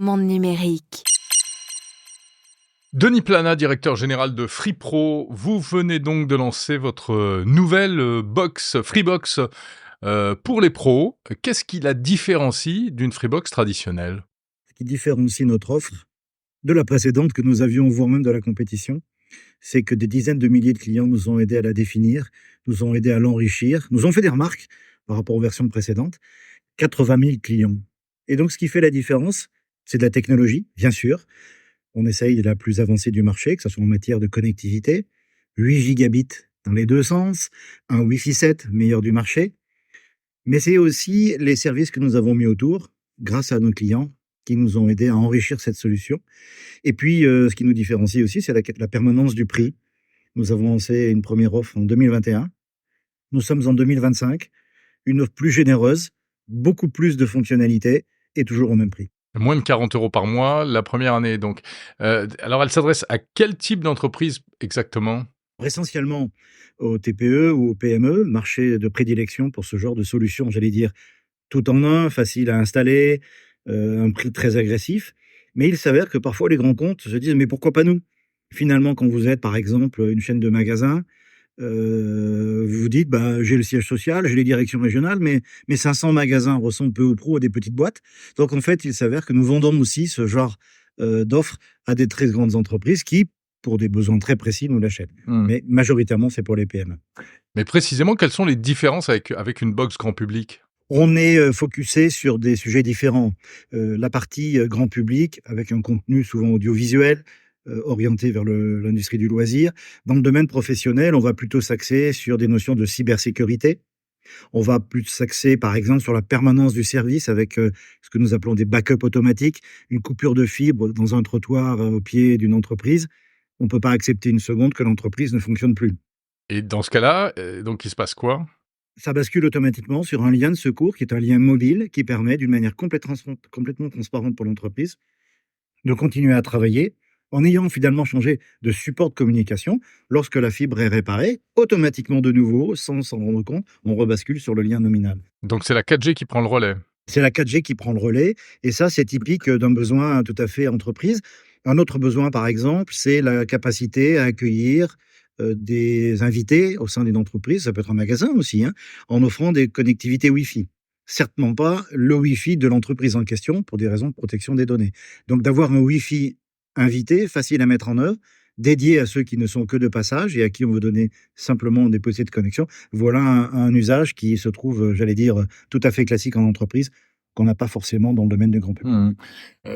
Monde numérique. Denis Plana, directeur général de FreePro, vous venez donc de lancer votre nouvelle box, Freebox, pour les pros. Qu'est-ce qui la différencie d'une Freebox traditionnelle? Ce qui différencie notre offre de la précédente que nous avions, voire même de la compétition, c'est que des dizaines de milliers de clients nous ont aidés à la définir, nous ont aidés à l'enrichir, nous ont fait des remarques par rapport aux versions précédentes. 80 000 clients. Et donc, ce qui fait la différence, c'est de la technologie, bien sûr. On essaye la plus avancée du marché, que ce soit en matière de connectivité, 8 gigabits dans les deux sens, un Wi-Fi 7 meilleur du marché. Mais c'est aussi les services que nous avons mis autour, grâce à nos clients, qui nous ont aidés à enrichir cette solution. Et puis, ce qui nous différencie aussi, c'est la permanence du prix. Nous avons lancé une première offre en 2021. Nous sommes en 2025. Une offre plus généreuse, beaucoup plus de fonctionnalités et toujours au même prix. Moins de 40 € par mois la première année, donc. Alors, elle s'adresse à quel type d'entreprise exactement? Essentiellement aux TPE ou aux PME, marché de prédilection pour ce genre de solution, j'allais dire, tout en un, facile à installer, un prix très agressif. Mais il s'avère que parfois les grands comptes se disent: «Mais pourquoi pas nous?» Finalement, quand vous êtes, par exemple, une chaîne de magasins, vous vous dites: «Bah, j'ai le siège social, j'ai les directions régionales, mais mes 500 magasins ressemblent peu ou prou à des petites boîtes». Donc en fait, il s'avère que nous vendons aussi ce genre, d'offres à des très grandes entreprises qui, pour des besoins très précis, nous l'achètent. Mmh. Mais majoritairement, c'est pour les PME. Mais précisément, quelles sont les différences avec une box grand public? On est, focusé sur des sujets différents. La partie, grand public avec un contenu souvent audiovisuel, orienté vers l'industrie du loisir. Dans le domaine professionnel, on va plutôt s'axer sur des notions de cybersécurité. On va plus s'axer, par exemple, sur la permanence du service avec, ce que nous appelons des backups automatiques. Une coupure de fibre dans un trottoir, au pied d'une entreprise, on ne peut pas accepter une seconde que l'entreprise ne fonctionne plus. Et dans ce cas-là, donc il se passe quoi? Ça bascule automatiquement sur un lien de secours qui est un lien mobile qui permet, d'une manière complètement transparente pour l'entreprise, de continuer à travailler en ayant finalement changé de support de communication. Lorsque la fibre est réparée, automatiquement de nouveau, sans s'en rendre compte, on rebascule sur le lien nominal. Donc c'est la 4G qui prend le relais? C'est la 4G qui prend le relais et ça, c'est typique d'un besoin tout à fait entreprise. Un autre besoin, par exemple, c'est la capacité à accueillir des invités au sein d'une entreprise, ça peut être un magasin aussi, hein, en offrant des connectivités Wi-Fi. Certainement pas le Wi-Fi de l'entreprise en question pour des raisons de protection des données. Donc d'avoir un Wi-Fi invité, facile à mettre en œuvre, dédié à ceux qui ne sont que de passage et à qui on veut donner simplement des possibilités de connexion, voilà un usage qui se trouve, j'allais dire, tout à fait classique en entreprise, qu'on n'a pas forcément dans le domaine du grand public. Mmh.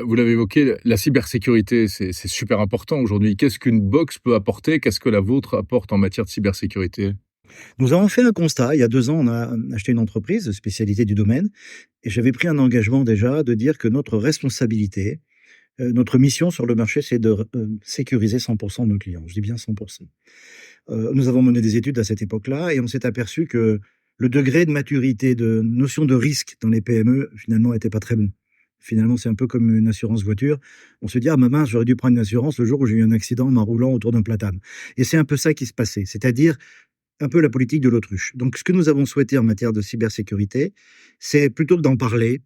Vous l'avez évoqué, la cybersécurité, c'est super important aujourd'hui. Qu'est-ce qu'une box peut apporter? Qu'est-ce que la vôtre apporte en matière de cybersécurité? Nous avons fait un constat. Il y a 2 ans, on a acheté une entreprise de spécialité du domaine et j'avais pris un engagement déjà de dire que notre responsabilité, notre mission sur le marché, c'est de sécuriser 100% de nos clients. Je dis bien 100%. Nous avons mené des études à cette époque-là et on s'est aperçu que le degré de maturité, de notion de risque dans les PME, finalement, était pas très bon. Finalement, c'est un peu comme une assurance voiture. On se dit: «Ah, mince, j'aurais dû prendre une assurance le jour où j'ai eu un accident en roulant autour d'un platane». Et c'est un peu ça qui se passait. C'est-à-dire un peu la politique de l'autruche. Donc, ce que nous avons souhaité en matière de cybersécurité, c'est plutôt d'en parler,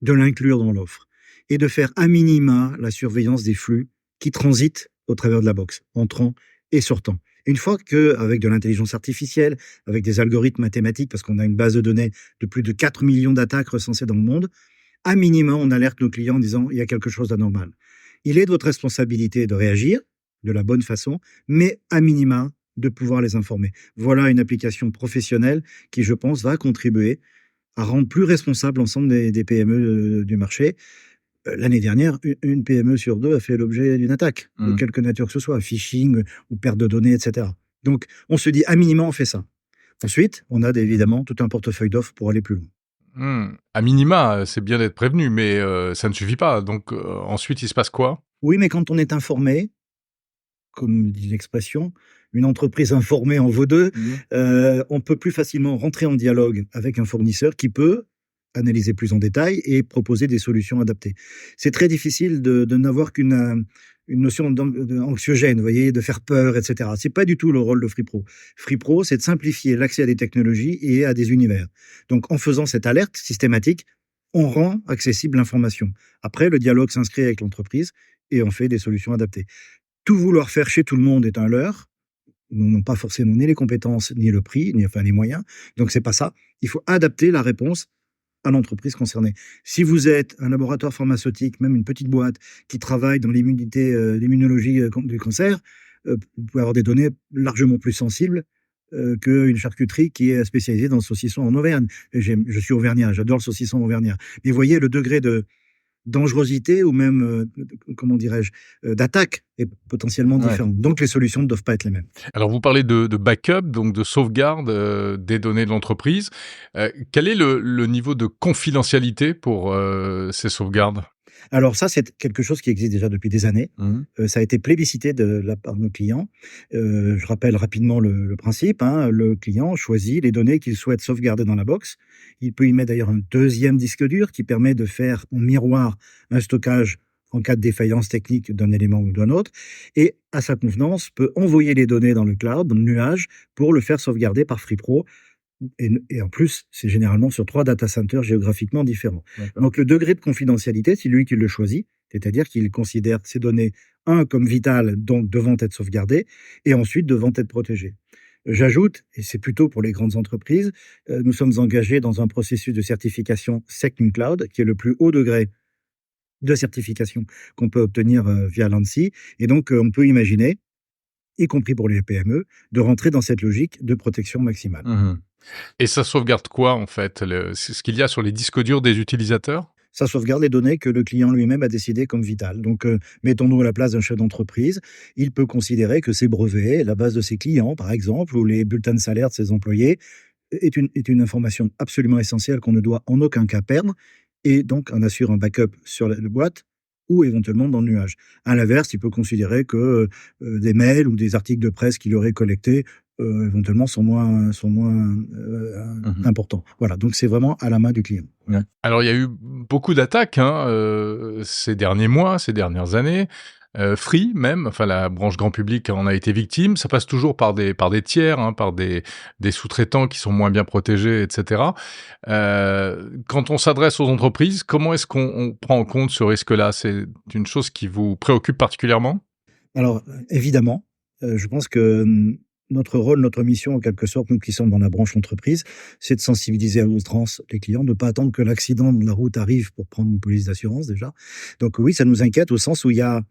de l'inclure dans l'offre et de faire à minima la surveillance des flux qui transitent au travers de la box, entrant et sortant. Une fois qu'avec de l'intelligence artificielle, avec des algorithmes mathématiques, parce qu'on a une base de données de plus de 4 millions d'attaques recensées dans le monde, à minima, on alerte nos clients en disant: il y a quelque chose d'anormal. Il est de votre responsabilité de réagir de la bonne façon, mais à minima, de pouvoir les informer. Voilà une application professionnelle qui, je pense, va contribuer à rendre plus responsable l'ensemble des PME du marché. L'année dernière, une PME sur 2 a fait l'objet d'une attaque, de Mmh. quelque nature que ce soit, phishing ou perte de données, etc. Donc, on se dit, à minima, on fait ça. Ensuite, on a évidemment tout un portefeuille d'offres pour aller plus loin. Mmh. À minima, c'est bien d'être prévenu, mais ça ne suffit pas. Donc ensuite, il se passe quoi? Oui, mais quand on est informé, comme dit l'expression, une entreprise informée en vaut deux, Mmh. on peut plus facilement rentrer en dialogue avec un fournisseur qui peut analyser plus en détail et proposer des solutions adaptées. C'est très difficile de n'avoir une notion anxiogène, vous voyez, de faire peur, etc. C'est pas du tout le rôle de FreePro. FreePro, c'est de simplifier l'accès à des technologies et à des univers. Donc, en faisant cette alerte systématique, on rend accessible l'information. Après, le dialogue s'inscrit avec l'entreprise et on fait des solutions adaptées. Tout vouloir faire chez tout le monde est un leurre. Nous n'avons pas forcément ni les compétences, ni le prix, ni enfin les moyens. Donc c'est pas ça. Il faut adapter la réponse à l'entreprise concernée. Si vous êtes un laboratoire pharmaceutique, même une petite boîte qui travaille dans l'immunologie du cancer, vous pouvez avoir des données largement plus sensibles qu'une charcuterie qui est spécialisée dans le saucisson en Auvergne. Je suis auvergnat, j'adore le saucisson auvergnat. Mais vous voyez le degré de dangerosité ou même, comment dirais-je, d'attaque est potentiellement différent. Donc les solutions ne doivent pas être les mêmes. Alors vous parlez de backup, donc de sauvegarde des données de l'entreprise. Quel est le niveau de confidentialité pour ces sauvegardes? Alors ça, c'est quelque chose qui existe déjà depuis des années. Ça a été plébiscité de la part de nos clients. Je rappelle rapidement le principe. Le client choisit les données qu'il souhaite sauvegarder dans la box. Il peut y mettre d'ailleurs un deuxième disque dur qui permet de faire en miroir un stockage en cas de défaillance technique d'un élément ou d'un autre. Et à sa convenance, peut envoyer les données dans le cloud, dans le nuage, pour le faire sauvegarder par FreePro. Et en plus, c'est généralement sur 3 data centers géographiquement différents. D'accord. Donc le degré de confidentialité, c'est lui qui le choisit, c'est-à-dire qu'il considère ces données, comme vitales, donc devant être sauvegardées, et ensuite devant être protégées. J'ajoute, et c'est plutôt pour les grandes entreprises, nous sommes engagés dans un processus de certification SecNumCloud, qui est le plus haut degré de certification qu'on peut obtenir via l'ANSSI, et donc on peut imaginer, y compris pour les PME, de rentrer dans cette logique de protection maximale. Et ça sauvegarde quoi, en fait? C'est ce qu'il y a sur les disques durs des utilisateurs? Ça sauvegarde les données que le client lui-même a décidé comme vitales. Donc, mettons-nous à la place d'un chef d'entreprise. Il peut considérer que ses brevets, la base de ses clients, par exemple, ou les bulletins de salaire de ses employés, est une information absolument essentielle qu'on ne doit en aucun cas perdre, et donc en assure un backup sur la boîte ou éventuellement dans le nuage. À l'inverse, il peut considérer que des mails ou des articles de presse qu'il aurait collectés éventuellement sont moins importants. Voilà, donc c'est vraiment à la main du client. Ouais. Alors il y a eu beaucoup d'attaques ces derniers mois, ces dernières années. Free même, enfin la branche grand public en a été victime. Ça passe toujours par des tiers, par des sous-traitants qui sont moins bien protégés, etc. Quand on s'adresse aux entreprises, comment est-ce qu'on prend en compte ce risque-là? C'est une chose qui vous préoccupe particulièrement? Alors évidemment, je pense que notre rôle, notre mission, en quelque sorte, nous qui sommes dans la branche entreprise, c'est de sensibiliser à outrance les clients, ne pas attendre que l'accident de la route arrive pour prendre une police d'assurance déjà. Donc oui, ça nous inquiète au sens où il y a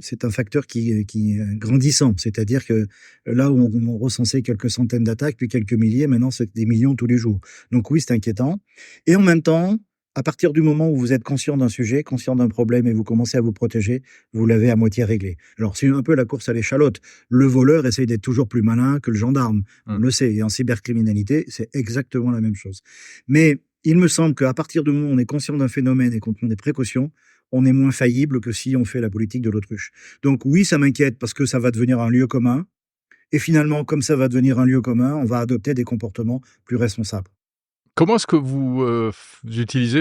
c'est un facteur qui est grandissant. C'est-à-dire que là où on recensait quelques centaines d'attaques, puis quelques milliers, maintenant c'est des millions tous les jours. Donc oui, c'est inquiétant. Et en même temps, à partir du moment où vous êtes conscient d'un sujet, conscient d'un problème et vous commencez à vous protéger, vous l'avez à moitié réglé. Alors c'est un peu la course à l'échalote. Le voleur essaye d'être toujours plus malin que le gendarme. On le sait. Et en cybercriminalité, c'est exactement la même chose. Mais il me semble qu'à partir du moment où on est conscient d'un phénomène et qu'on prend des précautions, on est moins faillible que si on fait la politique de l'autruche. Donc oui, ça m'inquiète parce que ça va devenir un lieu commun. Et finalement, comme ça va devenir un lieu commun, on va adopter des comportements plus responsables. Comment est-ce que vous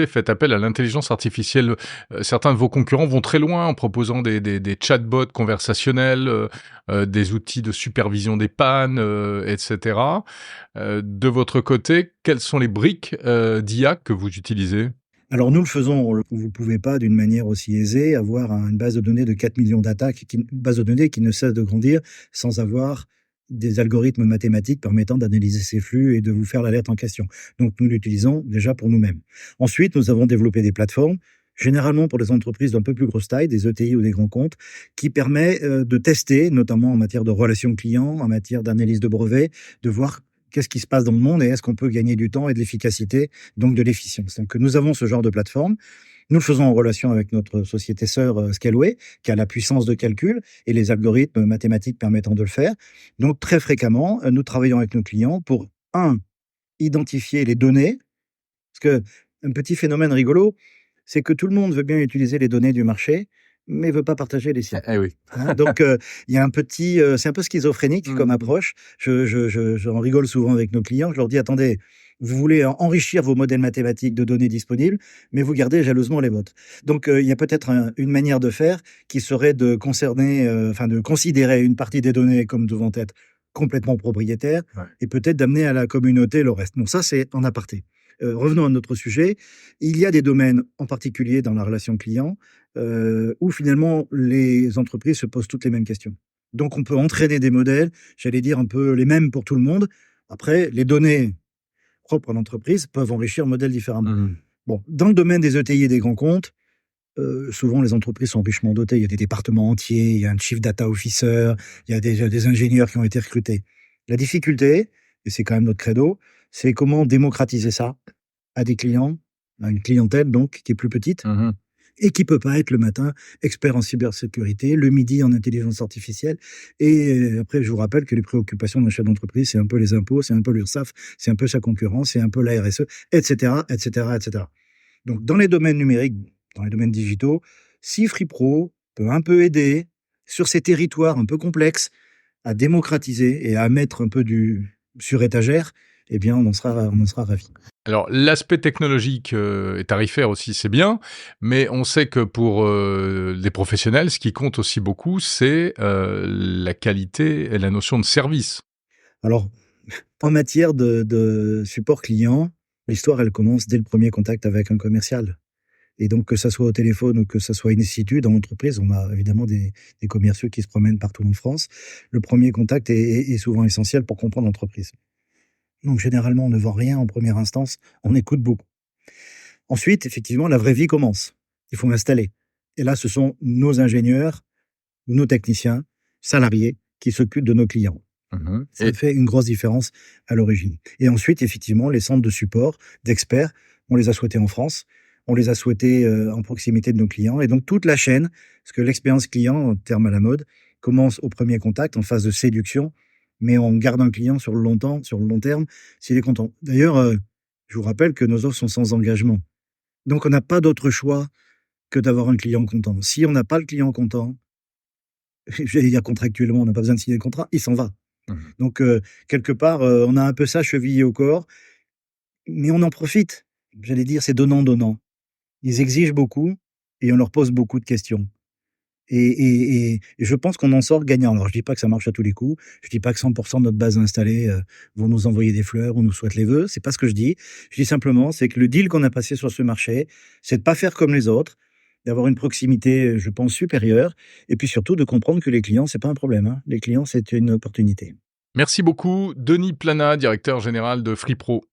faites appel à l'intelligence artificielle? Certains de vos concurrents vont très loin en proposant des chatbots conversationnels, des outils de supervision des pannes, etc. De votre côté, quelles sont les briques d'IA que vous utilisez? Alors nous le faisons, vous ne pouvez pas d'une manière aussi aisée avoir une base de données de 4 millions d'attaques, une base de données qui ne cesse de grandir sans avoir des algorithmes mathématiques permettant d'analyser ces flux et de vous faire l'alerte en question. Donc nous l'utilisons déjà pour nous-mêmes. Ensuite, nous avons développé des plateformes, généralement pour des entreprises d'un peu plus grosse taille, des ETI ou des grands comptes, qui permet de tester, notamment en matière de relations clients, en matière d'analyse de brevets, de voir qu'est-ce qui se passe dans le monde et est-ce qu'on peut gagner du temps et de l'efficacité, donc de l'efficience. Donc nous avons ce genre de plateforme. Nous le faisons en relation avec notre société sœur Scaleway, qui a la puissance de calcul et les algorithmes mathématiques permettant de le faire. Donc très fréquemment, nous travaillons avec nos clients pour, identifier les données, parce que un petit phénomène rigolo, c'est que tout le monde veut bien utiliser les données du marché, mais veut pas partager les siennes. Oui. Donc, il y a un petit, c'est un peu schizophrénique comme approche. J'en rigole souvent avec nos clients. Je leur dis, attendez, vous voulez enrichir vos modèles mathématiques de données disponibles, mais vous gardez jalousement les vôtres. Donc, il y a peut-être une manière de faire qui serait de concerner, de considérer une partie des données comme devant être complètement propriétaires et peut-être d'amener à la communauté le reste. Bon, ça, c'est en aparté. Revenons à notre sujet. Il y a des domaines, en particulier dans la relation client, où finalement les entreprises se posent toutes les mêmes questions. Donc on peut entraîner des modèles, j'allais dire un peu les mêmes pour tout le monde. Après, les données propres à l'entreprise peuvent enrichir le modèle différemment. Mmh. Bon, dans le domaine des ETI et des grands comptes, souvent les entreprises sont richement dotées. Il y a des départements entiers, il y a un chief data officer, il y a des ingénieurs qui ont été recrutés. La difficulté, et c'est quand même notre credo, c'est comment démocratiser ça à des clients, à une clientèle donc qui est plus petite Mmh. et qui peut pas être le matin expert en cybersécurité, le midi en intelligence artificielle. Et après, je vous rappelle que les préoccupations d'un chef d'entreprise, c'est un peu les impôts, c'est un peu l'URSSAF, c'est un peu sa concurrence, c'est un peu la RSE, etc., etc., etc. Donc, dans les domaines numériques, dans les domaines digitaux, si FreePro peut un peu aider sur ces territoires un peu complexes à démocratiser et à mettre un peu du sur étagère, eh bien, on en sera ravis. Alors, l'aspect technologique, et tarifaire aussi, c'est bien, mais on sait que pour, les professionnels, ce qui compte aussi beaucoup, c'est, la qualité et la notion de service. Alors, en matière de support client, l'histoire, elle commence dès le premier contact avec un commercial. Et donc, que ça soit au téléphone ou que ça soit in situ dans l'entreprise, on a évidemment des commerciaux qui se promènent partout en France. Le premier contact est souvent essentiel pour comprendre l'entreprise. Donc, généralement, on ne vend rien en première instance, on écoute beaucoup. Ensuite, effectivement, la vraie vie commence. Il faut installer. Et là, ce sont nos ingénieurs, nos techniciens, salariés qui s'occupent de nos clients. Mmh. Ça fait une grosse différence à l'origine. Et ensuite, effectivement, les centres de support, d'experts, on les a souhaités en France, on les a souhaités en proximité de nos clients. Et donc, toute la chaîne, parce que l'expérience client, en termes à la mode, commence au premier contact, en phase de séduction, mais on garde un client sur le sur le long terme, s'il est content. D'ailleurs, je vous rappelle que nos offres sont sans engagement. Donc, on n'a pas d'autre choix que d'avoir un client content. Si on n'a pas le client content, j'allais dire contractuellement, on n'a pas besoin de signer le contrat, il s'en va. Mmh. Donc, quelque part, on a un peu ça chevillé au corps, mais on en profite. J'allais dire, c'est donnant-donnant. Ils exigent beaucoup et on leur pose beaucoup de questions. Et je pense qu'on en sort gagnant. Alors, je dis pas que ça marche à tous les coups. Je dis pas que 100% de notre base installée vont nous envoyer des fleurs ou nous souhaitent les vœux. C'est pas ce que je dis. Je dis simplement, c'est que le deal qu'on a passé sur ce marché, c'est de pas faire comme les autres, d'avoir une proximité, je pense, supérieure, et puis surtout de comprendre que les clients, c'est pas un problème, hein. Les clients, c'est une opportunité. Merci beaucoup, Denis Plana, directeur général de FreePro.